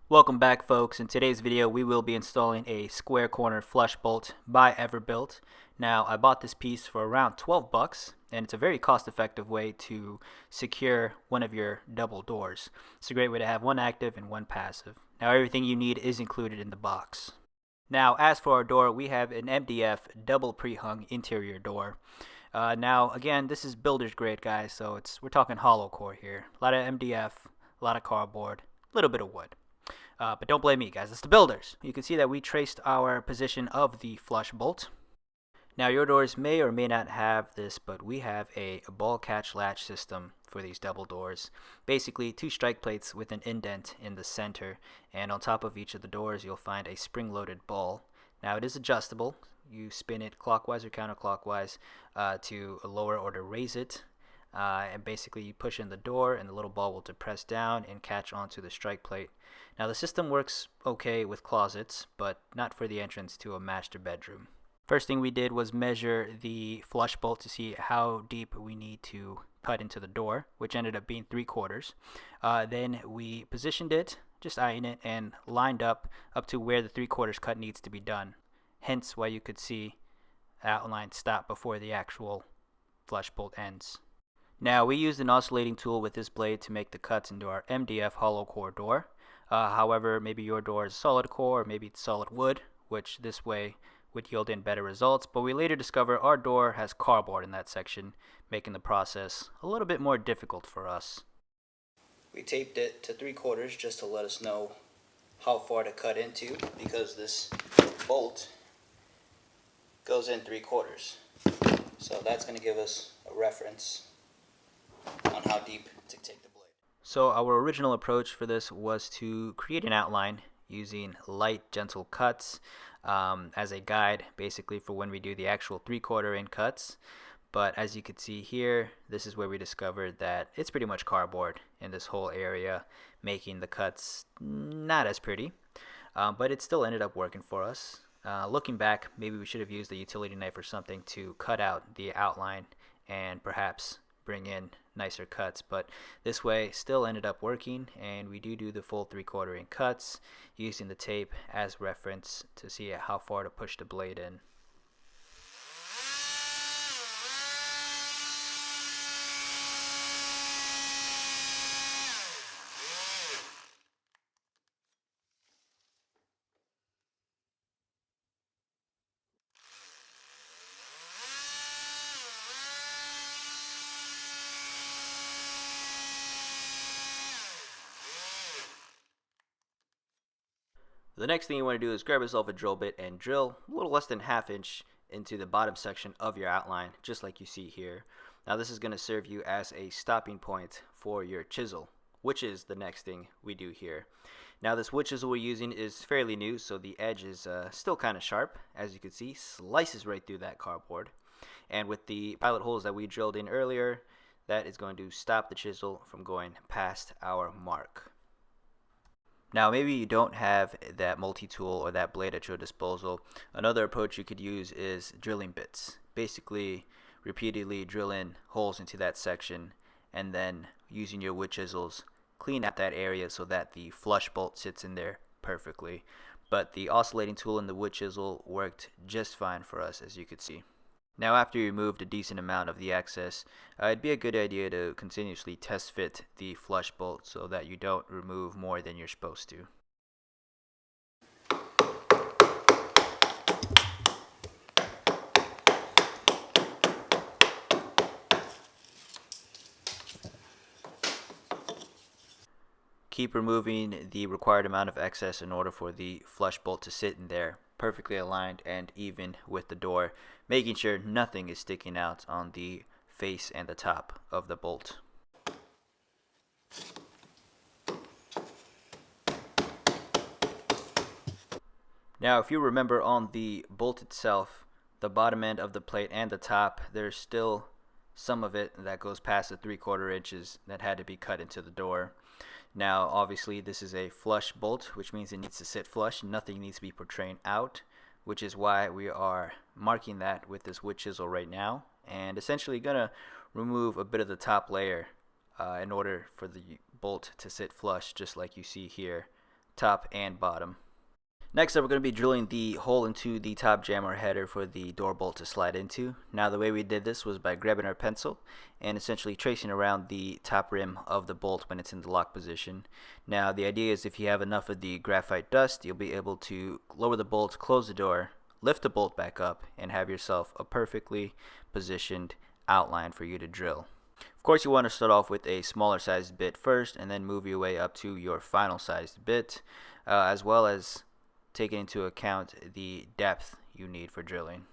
Welcome back, folks. In today's video we will be installing a square corner flush bolt by Everbuilt. Now, I bought this piece for around 12 bucks, and it's a very cost-effective way to secure one of your double doors. It's a great way to have one active and one passive. Now, everything you need is included in the box. Now, as for our door, we have an MDF double pre-hung interior door. Now, again, this is builder's grade, guys, so we're talking hollow core here. A lot of MDF, a lot of cardboard, a little bit of wood. But don't blame me, guys. It's the builders. You can see that we traced our position of the flush bolt. Now, your doors may or may not have this, but we have a ball catch latch system for these double doors. Basically, two strike plates with an indent in the center, and on top of each of the doors, you'll find a spring-loaded ball. Now, it is adjustable. You spin it clockwise or counterclockwise to lower or to raise it. And basically you push in the door and the little ball will depress down and catch onto the strike plate. Now, the system works okay with closets, but not for the entrance to a master bedroom. First thing we did was measure the flush bolt to see how deep we need to cut into the door, which ended up being 3/4. Then we positioned it, just eyeing it, and lined up to where the 3/4 cut needs to be done. Hence why you could see the outline stop before the actual flush bolt ends. Now, we used an oscillating tool with this blade to make the cuts into our MDF hollow core door. However, maybe your door is solid core or maybe it's solid wood, which this way would yield in better results. But we later discovered our door has cardboard in that section, making the process a little bit more difficult for us. We taped it to 3/4 just to let us know how far to cut into, because this bolt goes in 3/4. So that's going to give us a reference on how deep to take the blade. So our original approach for this was to create an outline using light, gentle cuts as a guide, basically for when we do the actual 3/4 inch cuts. But as you can see here, this is where we discovered that it's pretty much cardboard in this whole area, making the cuts not as pretty. But it still ended up working for us. Looking back, maybe we should have used a utility knife or something to cut out the outline and perhaps bring in nicer cuts, but this way still ended up working, and we do the full 3/4 inch cuts using the tape as reference to see how far to push the blade in. The next thing you want to do is grab yourself a drill bit and drill a little less than 1/2 inch into the bottom section of your outline, just like you see here. Now, this is going to serve you as a stopping point for your chisel, which is the next thing we do here. Now, this wood chisel we're using is fairly new, so the edge is still kind of sharp. As you can see, slices right through that cardboard. And with the pilot holes that we drilled in earlier, that is going to stop the chisel from going past our mark. Now, maybe you don't have that multi-tool or that blade at your disposal. Another approach you could use is drilling bits. Basically, repeatedly drill in holes into that section, and then using your wood chisels, clean out that area so that the flush bolt sits in there perfectly. But the oscillating tool and the wood chisel worked just fine for us, as you could see. Now, after you removed a decent amount of the excess, it'd be a good idea to continuously test fit the flush bolt so that you don't remove more than you're supposed to. Keep removing the required amount of excess in order for the flush bolt to sit in there perfectly aligned and even with the door, making sure nothing is sticking out on the face and the top of the bolt. Now, if you remember, on the bolt itself, the bottom end of the plate and the top, there's still some of it that goes past the 3/4 inches that had to be cut into the door. Now, obviously, this is a flush bolt, which means it needs to sit flush. Nothing needs to be portraying out, which is why we are marking that with this wood chisel right now, and essentially gonna remove a bit of the top layer in order for the bolt to sit flush, just like you see here, top and bottom. Next up, we're going to be drilling the hole into the top jamb or header for the door bolt to slide into. Now, the way we did this was by grabbing our pencil and essentially tracing around the top rim of the bolt when it's in the lock position. Now, the idea is if you have enough of the graphite dust, you'll be able to lower the bolt, close the door, lift the bolt back up, and have yourself a perfectly positioned outline for you to drill. Of course, you want to start off with a smaller sized bit first and then move your way up to your final sized bit, as well as taking into account the depth you need for drilling.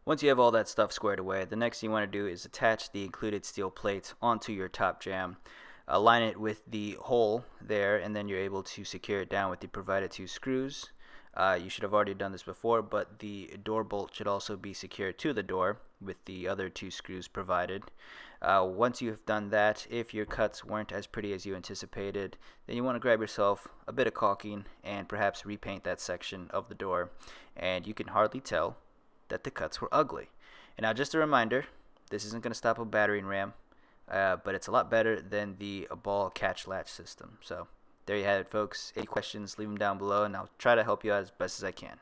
Once you have all that stuff squared away, the next thing you want to do is attach the included steel plate onto your top jamb. Align it with the hole there, and then you're able to secure it down with the provided 2 screws. You should have already done this before, but the door bolt should also be secured to the door with the other 2 screws provided. Once you have done that, if your cuts weren't as pretty as you anticipated, then you want to grab yourself a bit of caulking and perhaps repaint that section of the door, and you can hardly tell that the cuts were ugly. And now, just a reminder, this isn't going to stop a battering ram, but it's a lot better than the ball catch latch system. So there you have it, folks. Any questions, leave them down below, and I'll try to help you out as best as I can.